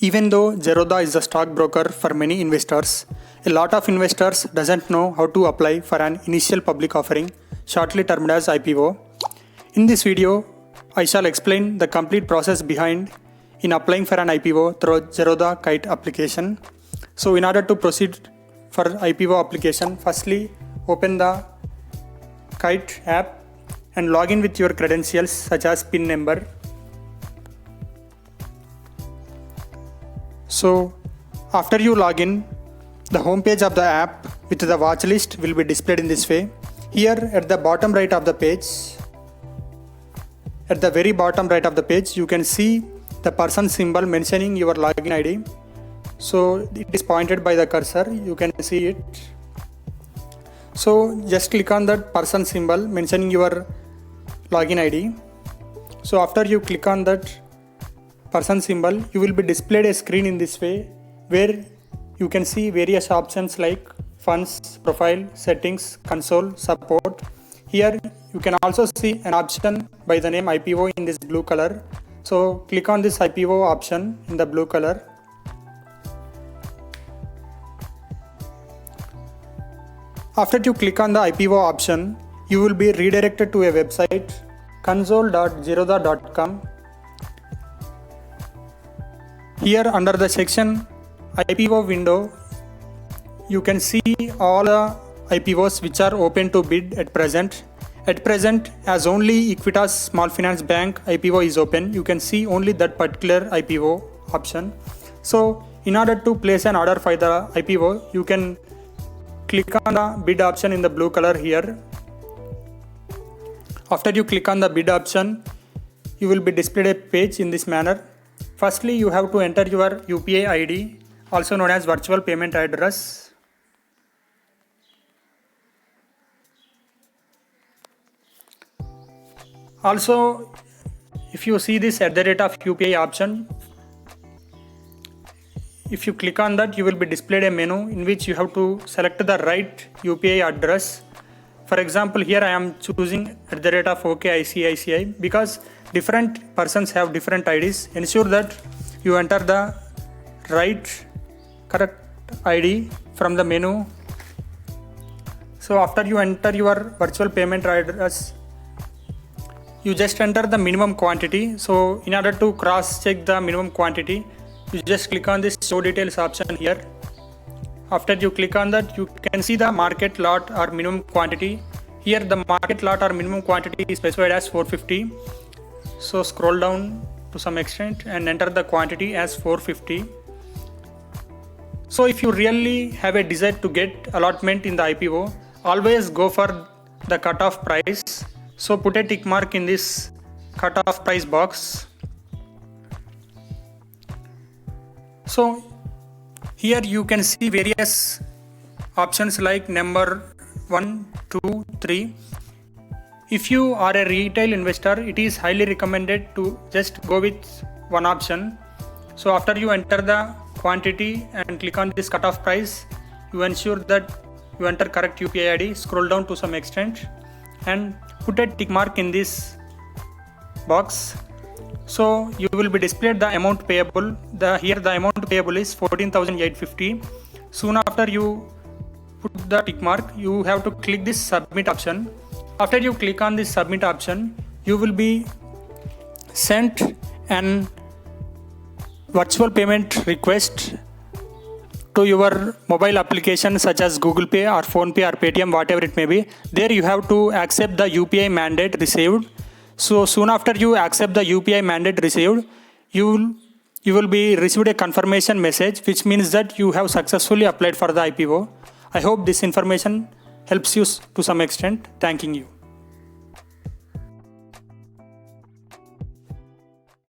Even though Zerodha is a stockbroker for many investors, a lot of investors doesn't know how to apply for an initial public offering, shortly termed as IPO. In this video, I shall explain the complete process behind in applying for an IPO through Zerodha Kite application. So in order to proceed for IPO application, firstly open the Kite app and log in with your credentials such as PIN number. So after you log in, the home page of the app with the watch list will be displayed in this way. Here at the bottom right of the page, at the very bottom right of the page, you can see the person symbol mentioning your login ID. So it is pointed by the cursor, you can see it. So just click on that person symbol mentioning your login ID. So after you click on that person symbol, you will be displayed a screen in this way where you can see various options like funds, profile, settings, console, support. Here you can also see an option by the name IPO in this blue color. So click on this IPO option in the blue color. After you click on the IPO option, you will be redirected to a website console.zerodha.com. Here under the section IPO window, you can see all the IPOs which are open to bid at present. At present, as only Equitas Small Finance Bank IPO is open, you can see only that particular IPO option. So in order to place an order for the IPO, you can click on the bid option in the blue color here. After you click on the bid option, you will be displayed a page in this manner. Firstly, you have to enter your UPI ID, also known as virtual payment address. Also, if you see this at the rate of UPI option, if you click on that, you will be displayed a menu in which you have to select the right UPI address. For example, here I am choosing at the rate of OKICICI because different persons have different IDs. Ensure that you enter the correct ID from the menu. So after you enter your virtual payment address, you just enter the minimum quantity. So in order to cross check the minimum quantity, you just click on this show details option here. After you click on that, you can see the market lot or minimum quantity. Here the market lot or minimum quantity is specified as 450. So scroll down to some extent and enter the quantity as 450. So if you really have a desire to get allotment in the IPO, always go for the cutoff price. So put a tick mark in this cutoff price box. So here you can see various options like number 1, 2, 3. If you are a retail investor, it is highly recommended to just go with one option. So after you enter the quantity and click on this cutoff price, you ensure that you enter correct UPI ID, scroll down to some extent and put a tick mark in this box. So you will be displayed the amount payable. Here the amount payable is 14,850. Soon after you put the tick mark, you have to click this submit option. After you click on this submit option, you will be sent an virtual payment request to your mobile application such as Google Pay or Phone Pay or Paytm, whatever it may be. There you have to accept the UPI mandate received. So soon after you accept the UPI mandate received, you will be received a confirmation message, which means that you have successfully applied for the IPO. I hope this information helps you to some extent. Thanking you.